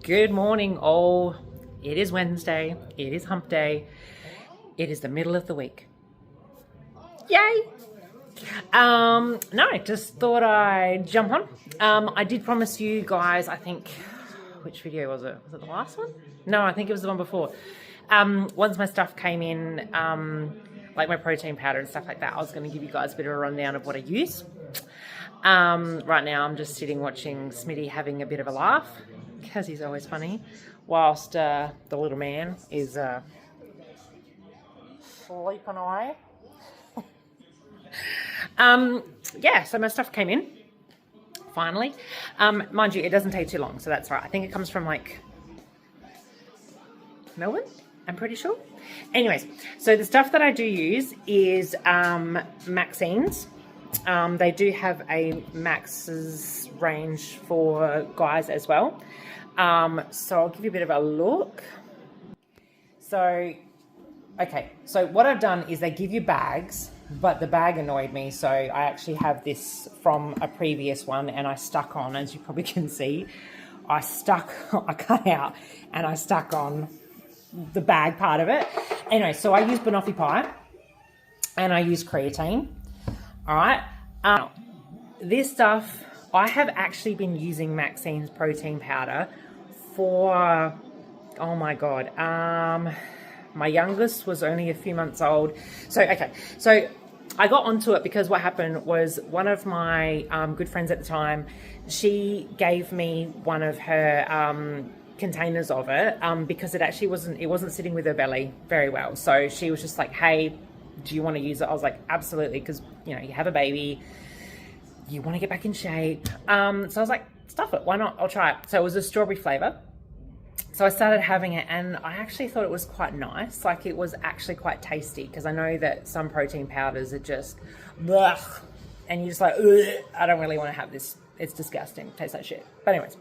Good morning, all. It is Wednesday. It is hump day. It is the middle of the week. Yay! No, just thought I'd jump on. I did promise you guys, I think, which video was it? Was it the last one? No, I think it was the one before. Once my stuff came in, like my protein powder and stuff like that, I was going to give you guys a bit of a rundown of what I use. Right now, I'm just sitting watching Smitty having a bit of a laugh, because he's always funny, whilst the little man is sleeping away. Yeah, so my stuff came in, finally. Mind you, it doesn't take too long, so that's right. I think it comes from, like, Melbourne, I'm pretty sure. Anyways, so the stuff that I do use is Maxines. They do have a Max's range for guys as well. So I'll give you a bit of a look. So, okay, so what I've done is they give you bags, but the bag annoyed me, so I actually have this from a previous one, and I stuck on, as you probably can see, I cut out, and I stuck on the bag part of it. Anyway, so I use banoffee pie, and I use creatine. All right, this stuff, I have actually been using Maxine's protein powder for, oh my God, my youngest was only a few months old. So, okay, so I got onto it because what happened was one of my good friends at the time, she gave me one of her containers of it because it wasn't sitting with her belly very well. So she was just like, hey, do you want to use it? I was like, absolutely, because, you know, you have a baby, you want to get back in shape. So I was like, stuff it, why not? I'll try it. So it was a strawberry flavor. So I started having it, and I actually thought it was quite nice. Like, it was actually quite tasty, because I know that some protein powders are just, blech, and you're just like, ugh, I don't really want to have this. It's disgusting. It tastes like shit. But anyways,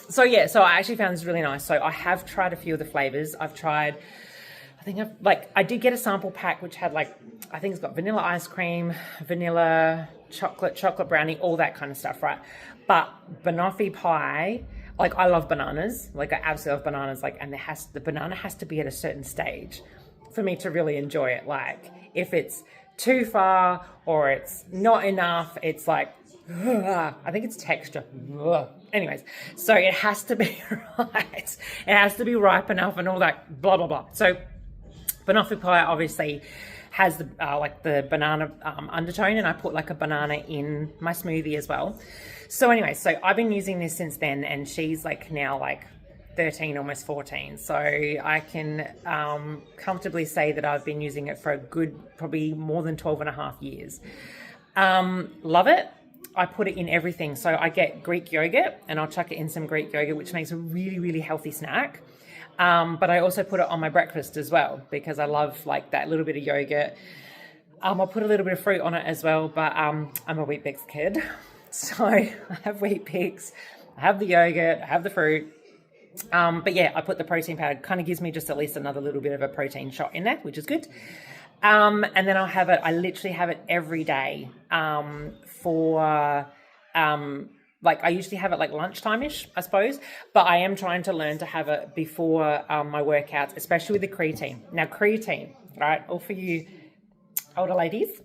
so yeah, so I actually found this really nice. So I have tried a few of the flavors. I've tried, I did get a sample pack, which had, like, I think it's got vanilla ice cream, vanilla, chocolate brownie, all that kind of stuff, right? But banoffee pie, like, I love bananas. Like, I absolutely love bananas. Like, and the banana has to be at a certain stage for me to really enjoy it. Like, if it's too far or it's not enough, it's like, ugh, I think it's texture. Ugh. Anyways, so it has to be right. It has to be ripe enough and all that blah, blah, blah. So banoffee pie obviously has the like the banana undertone, and I put like a banana in my smoothie as well. So anyway, so I've been using this since then, and she's like now like 13, almost 14. So I can comfortably say that I've been using it for a good, probably more than 12 and a half years. Love it. I put it in everything. So I get Greek yogurt, and I'll chuck it in some Greek yogurt, which makes a really, really healthy snack. But I also put it on my breakfast as well, because I love like that little bit of yogurt. I'll put a little bit of fruit on it as well, but I'm a Wheat Bix kid. So I have Wheat Bix, I have the yogurt, I have the fruit. But yeah, I put the protein powder. It kind of gives me just at least another little bit of a protein shot in there, which is good. And then I literally have it every day for like, I usually have it like lunchtime-ish, I suppose, but I am trying to learn to have it before my workouts, especially with the creatine. Now, creatine, right, all for you older ladies,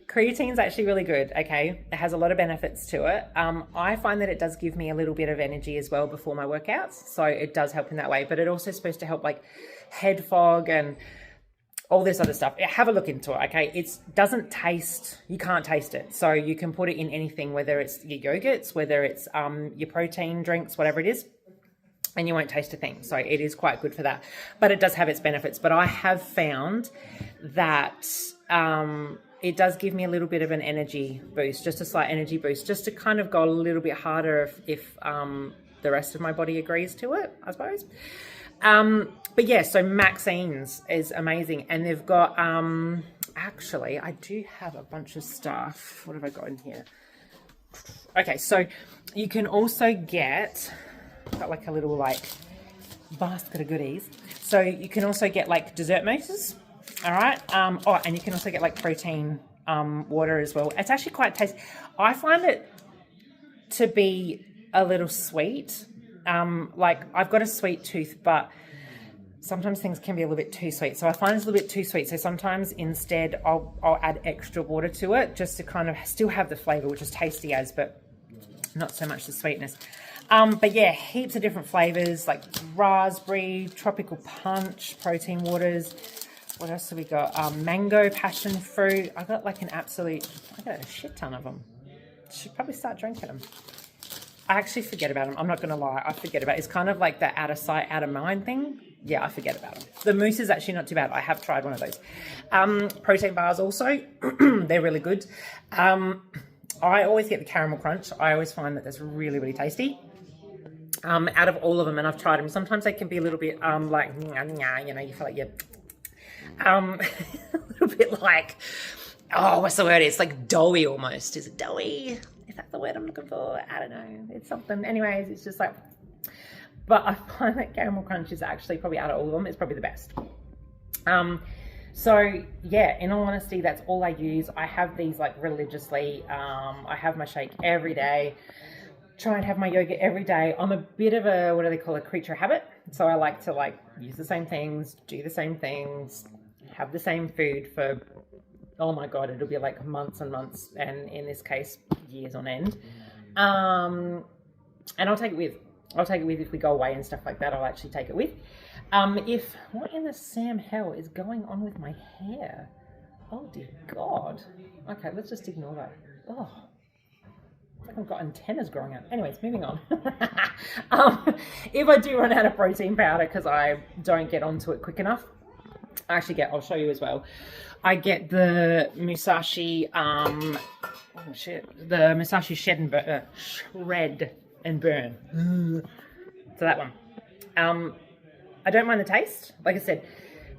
creatine's actually really good, okay? It has a lot of benefits to it. I find that it does give me a little bit of energy as well before my workouts, so it does help in that way, but it also is supposed to help like head fog and all this other stuff. Have a look into it, okay? It doesn't taste, you can't taste it. So you can put it in anything, whether it's your yogurts, whether it's your protein drinks, whatever it is, and you won't taste a thing. So it is quite good for that. But it does have its benefits. But I have found that it does give me a little bit of an energy boost, just a slight energy boost, just to kind of go a little bit harder if the rest of my body agrees to it, I suppose. But yeah, so Maxine's is amazing, and they've got, actually, I do have a bunch of stuff. What have I got in here? Okay, so you can also get, got like a little like basket of goodies. So you can also get like dessert mousses, all right? Oh, and you can also get like protein water as well. It's actually quite tasty. I find it to be a little sweet. Like I've got a sweet tooth, but sometimes things can be a little bit too sweet. So I find it's a little bit too sweet. So sometimes instead I'll add extra water to it just to kind of still have the flavor, which is tasty as, but not so much the sweetness. But yeah, heaps of different flavors like raspberry, tropical punch, protein waters. What else have we got? Mango, passion fruit. I got like I got a shit ton of them. Should probably start drinking them. I actually forget about them. I'm not going to lie. I forget about it. It's kind of like the out of sight, out of mind thing. Yeah, I forget about them. The mousse is actually not too bad. I have tried one of those. Protein bars also. They're really good. I always get the caramel crunch. I always find that that's really, really tasty. Out of all of them, and I've tried them, sometimes they can be a little bit like, you know, you feel like you're a little bit like, oh, what's the word? It's like doughy almost. Is it doughy? Is that the word I'm looking for? I don't know. It's something. Anyways, it's just like, but I find that caramel crunch is actually probably out of all of them, it's probably the best. So yeah, in all honesty, that's all I use. I have these like religiously. I have my shake every day. Try and have my yogurt every day. I'm a bit of a, what do they call, a creature of habit. So I like to like use the same things, do the same things, have the same food for, oh my God, it'll be like months and months, and in this case, years on end. And I'll take it with. I'll take it with if we go away and stuff like that. I'll actually take it with. What in the Sam hell is going on with my hair? Oh dear God. Okay, let's just ignore that. Oh, I've got antennas growing out. Anyways, moving on. If I do run out of protein powder because I don't get onto it quick enough, I'll show you as well. I get the Musashi, the Musashi Shred and Burn. So that one. I don't mind the taste. Like I said,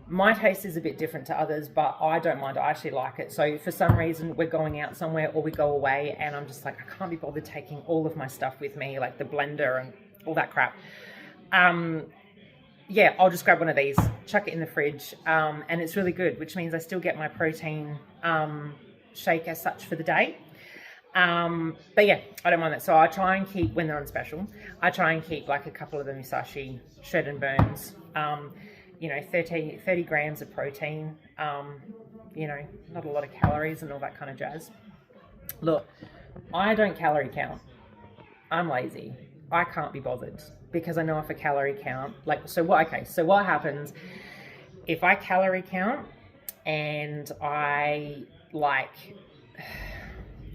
my taste is a bit different to others, but I don't mind. I actually like it. So for some reason, we're going out somewhere or we go away and I'm just like, I can't be bothered taking all of my stuff with me, like the blender and all that crap. Yeah, I'll just grab one of these, chuck it in the fridge, and it's really good, which means I still get my protein shake as such for the day. But yeah, I don't mind that. So I try and keep, when they're on special, I try and keep like a couple of the Musashi Shred and Burns, you know, 30 grams of protein, you know, not a lot of calories and all that kind of jazz. Look, I don't calorie count. I'm lazy. I can't be bothered because I know if a calorie count, like, so what happens if I calorie count and I'm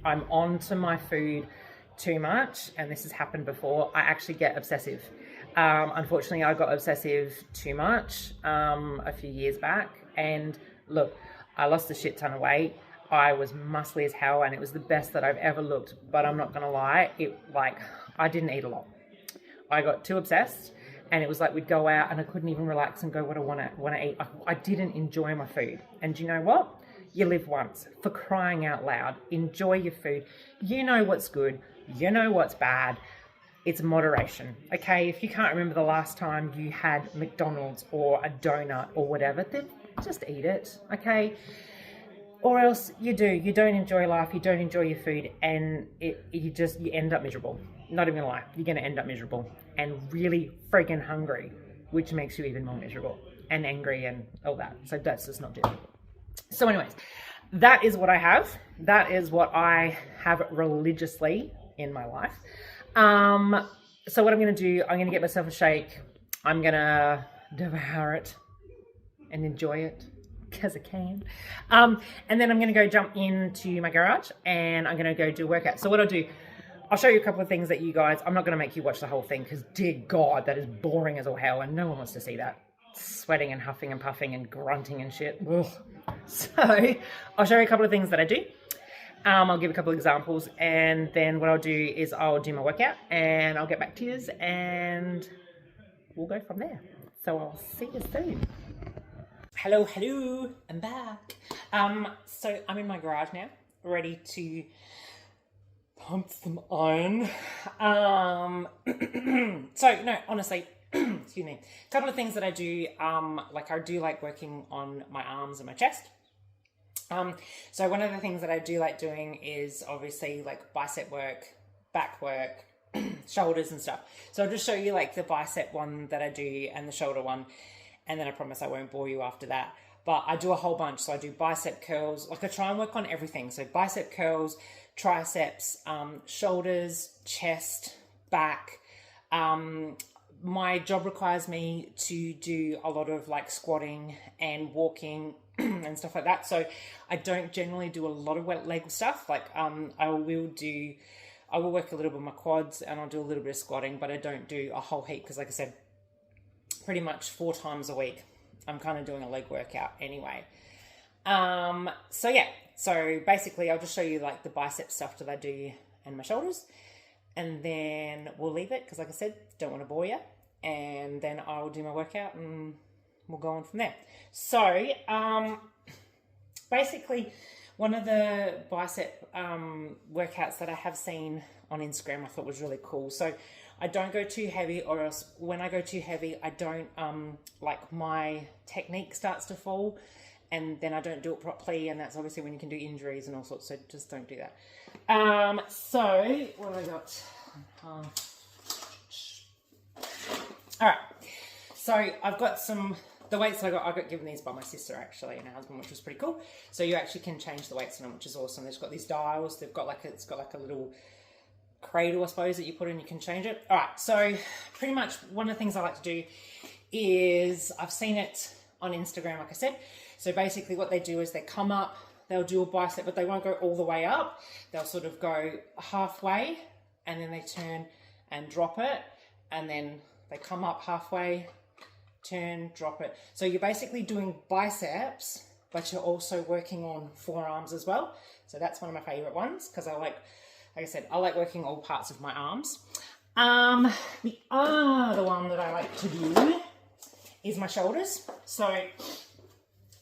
on to my food too much, and this has happened before, I actually get obsessive. Unfortunately, I got obsessive too much a few years back, and look, I lost a shit ton of weight. I was muscly as hell, and it was the best that I've ever looked, but I'm not gonna lie, I didn't eat a lot. I got too obsessed, and it was like we'd go out and I couldn't even relax and go what I want to eat. I didn't enjoy my food. And you know what? You live once. For crying out loud, enjoy your food. You know what's good. You know what's bad. It's moderation. Okay, if you can't remember the last time you had McDonald's or a donut or whatever, then just eat it. Okay. Or else you don't enjoy life, you don't enjoy your food, and you end up miserable. Not even gonna lie, you're gonna end up miserable and really freaking hungry, which makes you even more miserable and angry and all that. So that's just not doing it. So anyways, that is what I have. That is what I have religiously in my life. So what I'm gonna do, I'm gonna get myself a shake. I'm gonna devour it and enjoy it, because I can. And then I'm going to go jump into my garage and I'm going to go do a workout. So what I'll do, I'll show you a couple of things that you guys, I'm not going to make you watch the whole thing because dear God, that is boring as all hell and no one wants to see that. Sweating and huffing and puffing and grunting and shit. Ugh. So I'll show you a couple of things that I do. I'll give a couple of examples, and then what I'll do is I'll do my workout and I'll get back to you and we'll go from there. So I'll see you soon. Hello, I'm back. So I'm in my garage now, ready to pump some iron. So no, honestly, excuse me, a couple of things that I do, I do like working on my arms and my chest. So one of the things that I do like doing is obviously like bicep work, back work, shoulders and stuff. So I'll just show you like the bicep one that I do and the shoulder one, and then I promise I won't bore you after that. But I do a whole bunch. So I do bicep curls. Like I try and work on everything. So bicep curls, triceps, shoulders, chest, back. My job requires me to do a lot of like squatting and walking and stuff like that. So I don't generally do a lot of leg stuff. Like I will work a little bit on my quads and I'll do a little bit of squatting, but I don't do a whole heap because like I said, pretty much 4 times a week, I'm kind of doing a leg workout anyway. So yeah, so basically I'll just show you like the bicep stuff that I do and my shoulders, and then we'll leave it because like I said, don't want to bore you, and then I'll do my workout and we'll go on from there. So basically one of the bicep workouts that I have seen on Instagram I thought was really cool. So I don't go too heavy, or else when I go too heavy, I don't, like my technique starts to fall and then I don't do it properly. And that's obviously when you can do injuries and all sorts. So just don't do that. So what have I got? All right. So I've got the weights I got given these by my sister actually and her husband, which was pretty cool. So you actually can change the weights on them, which is awesome. They've got these dials. They've got like, it's got like a little cradle, I suppose, that you put in, you can change it. All right, so pretty much one of the things I like to do is, I've seen it on Instagram, like I said. So basically what they do is they come up, they'll do a bicep, but they won't go all the way up. They'll sort of go halfway and then they turn and drop it. And then they come up halfway, turn, drop it. So you're basically doing biceps, but you're also working on forearms as well. So that's one of my favorite ones because like I said, I like working all parts of my arms. The other one that I like to do is my shoulders. So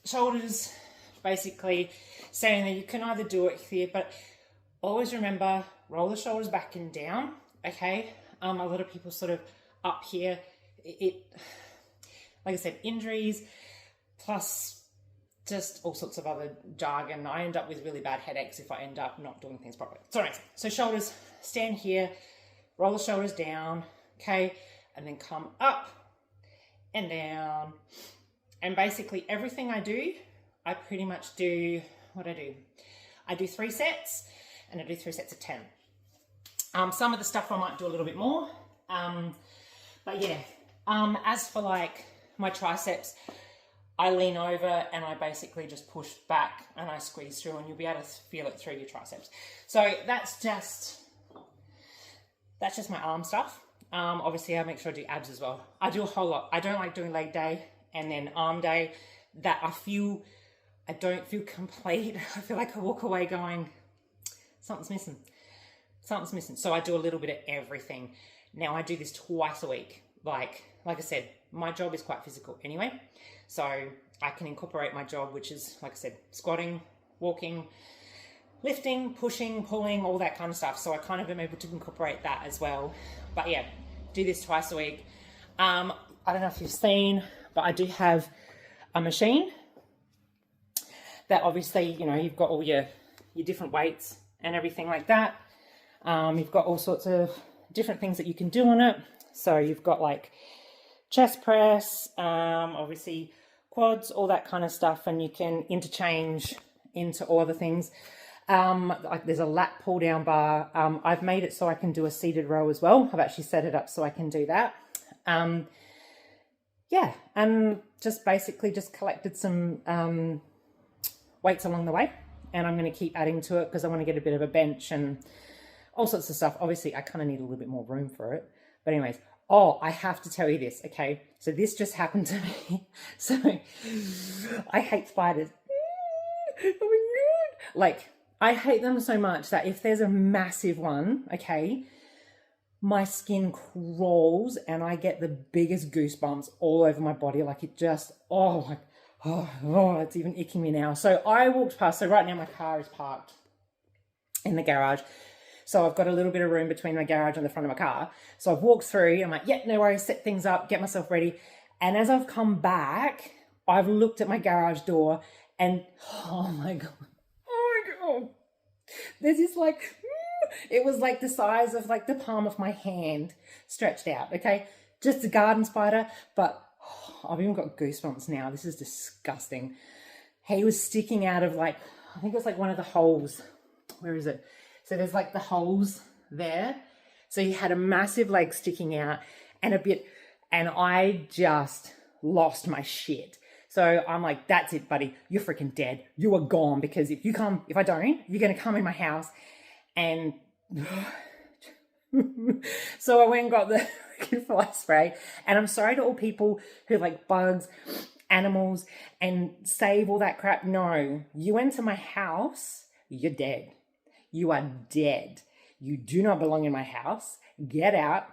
shoulders, basically saying that you can either do it here, but always remember, roll the shoulders back and down, okay? A lot of people sort of up here, like I said, injuries, plus just all sorts of other jargon. I end up with really bad headaches if I end up not doing things properly. So anyways, so shoulders, stand here, roll the shoulders down, okay? And then come up and down. And basically everything I do, I pretty much do, I do 3 sets, and I do 3 sets of 10. Some of the stuff I might do a little bit more. But yeah, as for like my triceps, I lean over and I basically just push back and I squeeze through, and you'll be able to feel it through your triceps. So that's just my arm stuff. Obviously I make sure I do abs as well. I do a whole lot. I don't like doing leg day and then arm day. That I don't feel complete. I feel like I walk away going, something's missing. Something's missing. So I do a little bit of everything. Now I do this twice a week. Like I said, my job is quite physical anyway. So I can incorporate my job, which is, like I said, squatting, walking, lifting, pushing, pulling, all that kind of stuff. So I kind of am able to incorporate that as well. But yeah, do this twice a week. I don't know if you've seen, but I do have a machine that obviously, you know, you've got all your different weights and everything like that. You've got all sorts of different things that you can do on it. So you've got like chest press, obviously quads, all that kind of stuff, and you can interchange into all other things. Like there's a lat pull down bar. I've made it so I can do a seated row as well. I've actually set it up so I can do that. Yeah, and just basically just collected some weights along the way, and I'm going to keep adding to it because I want to get a bit of a bench and all sorts of stuff. Obviously I kind of need a little bit more room for it, but anyways. Oh, I have to tell you this, okay? So this just happened to me. So I hate spiders. Oh my God. Like, I hate them so much that if there's a massive one, okay, my skin crawls and I get the biggest goosebumps all over my body. Like it just, oh, it's even icking me now. So I walked past, so right now my car is parked in the garage. So I've got a little bit of room between my garage and the front of my car. So I've walked through, I'm like, yeah, no worries, set things up, get myself ready. And as I've come back, I've looked at my garage door and, oh my God, there's this like It was like the size of like the palm of my hand stretched out, okay? Just a garden spider, but I've even got goosebumps now. This is disgusting. He was sticking out of like, I think it was like one of the holes. Where is it? So there's like the holes there. So he had a massive leg sticking out and a bit, and I just lost my shit. So I'm like, that's it, buddy. You're freaking dead. You are gone, because if I don't, you're going to come in my house. And so I went and got the fly spray. And I'm sorry to all people who like bugs, animals, and save all that crap. No, you enter my house, you're dead. You are dead. You do not belong in my house. Get out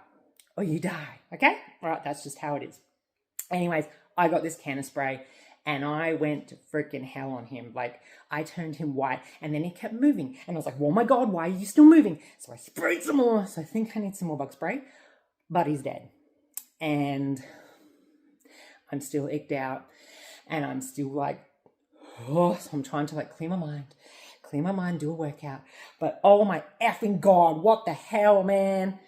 or you die. Okay? All right, that's just how it is. Anyways, I got this can of spray and I went to freaking hell on him. Like, I turned him white and then he kept moving. And I was like, oh my God, why are you still moving? So I sprayed some more. So I think I need some more bug spray. But he's dead. And I'm still icked out. And I'm still like, oh, so I'm trying to like clear my mind, do a workout. But oh my effing God, what the hell, man?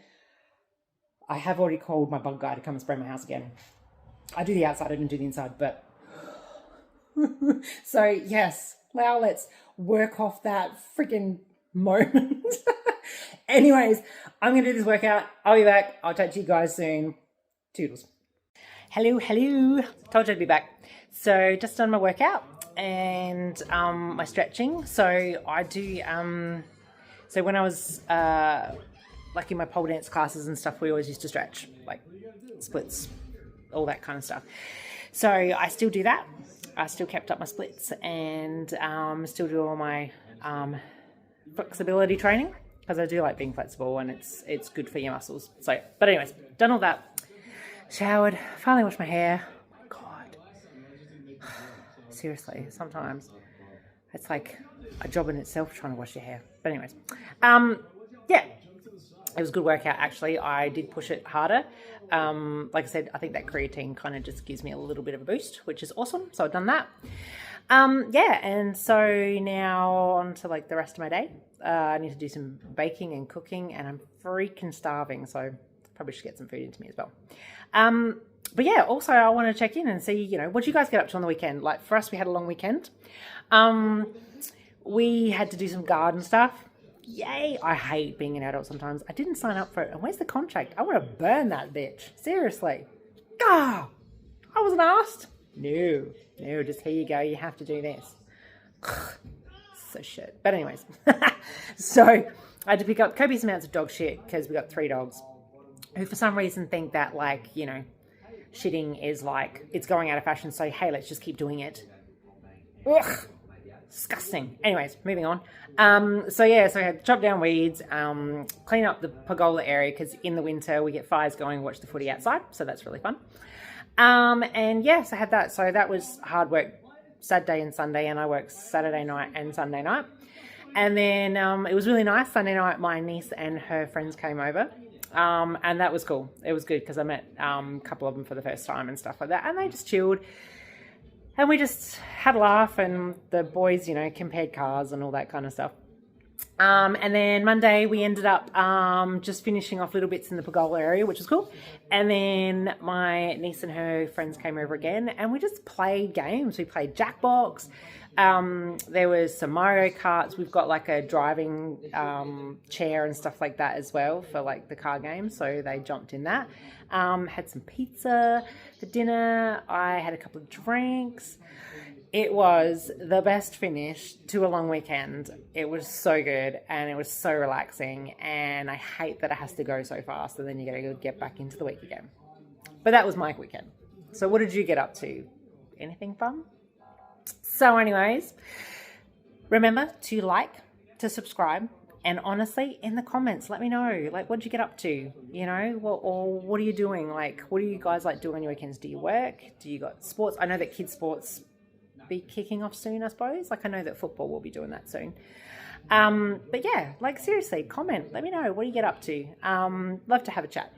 I have already called my bug guy to come and spray my house again. I do the outside, I didn't do the inside, but so yes, now let's work off that freaking moment. Anyways, I'm going to do this workout. I'll be back. I'll talk to you guys soon. Toodles. Hello. Told you I'd be back. So just done my workout and my stretching. So I do, so when I was like in my pole dance classes and stuff, we always used to stretch, like splits, all that kind of stuff. So I still do that. I still kept up my splits and still do all my flexibility training, because I do like being flexible and it's good for your muscles. So, but anyways, done all that, showered, finally washed my hair. Oh my God. Seriously, sometimes it's like a job in itself trying to wash your hair. But anyways, yeah, it was a good workout actually. I did push it harder. Like I said, I think that creatine kind of just gives me a little bit of a boost, which is awesome. So I've done that. Yeah, and so now on to like the rest of my day. I need to do some baking and cooking, and I'm freaking starving, so probably should get some food into me as well. But yeah, also I want to check in and see, you know, what you guys get up to on the weekend. Like for us, we had a long weekend. We had to do some garden stuff. Yay! I hate being an adult sometimes. I didn't sign up for it. And where's the contract? I want to burn that bitch. Seriously. Ah! I wasn't asked. No, just here you go. You have to do this. So shit. But anyways. So I had to pick up copious amounts of dog shit because we got 3 dogs who for some reason think that, like, you know, shitting is like, it's going out of fashion. So, hey, let's just keep doing it. Ugh. Disgusting. Anyways, moving on. So I had to chop down weeds, clean up the pergola area, because in the winter we get fires going and watch the footy outside, so that's really fun. And yes, I had that. So that was hard work Saturday and Sunday, and I worked Saturday night and Sunday night. And then it was really nice. Sunday night, my niece and her friends came over, and that was cool. It was good because I met a couple of them for the first time and stuff like that, and they just chilled. And we just had a laugh, and the boys, you know, compared cars and all that kind of stuff. And then Monday we ended up just finishing off little bits in the pergola area, which was cool. And then my niece and her friends came over again, and we just played games. We played Jackbox. There was some Mario Karts. We've got like a driving chair and stuff like that as well for like the car game. So they jumped in that. Had some pizza for dinner. I had a couple of drinks. It was the best finish to a long weekend. It was so good and it was so relaxing, and I hate that it has to go so fast and then you got to get back into the week again. But that was my weekend. So what did you get up to? Anything fun? So anyways, remember to like, to subscribe, and honestly, in the comments, let me know, like, what did you get up to? You know, or what are you doing? Like, what do you guys like doing on your weekends? Do you work? Do you got sports? I know that kids' sports be kicking off soon, I suppose. Like, I know that football will be doing that soon. But yeah, like, seriously, comment. Let me know. What do you get up to? Love to have a chat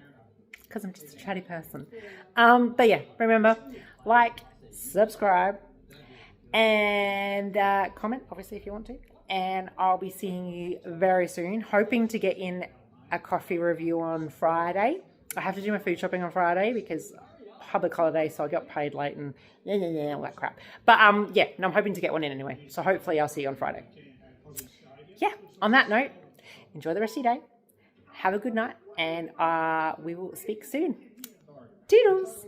because I'm just a chatty person. But yeah, remember, like, subscribe, and comment, obviously, if you want to. and I'll be seeing you very soon. Hoping to get in a coffee review on Friday. I have to do my food shopping on Friday because public holiday, so I got paid late and all that crap. But yeah, no, I'm hoping to get one in anyway. So hopefully I'll see you on Friday. Yeah, on that note, enjoy the rest of your day. Have a good night, and we will speak soon. Toodles!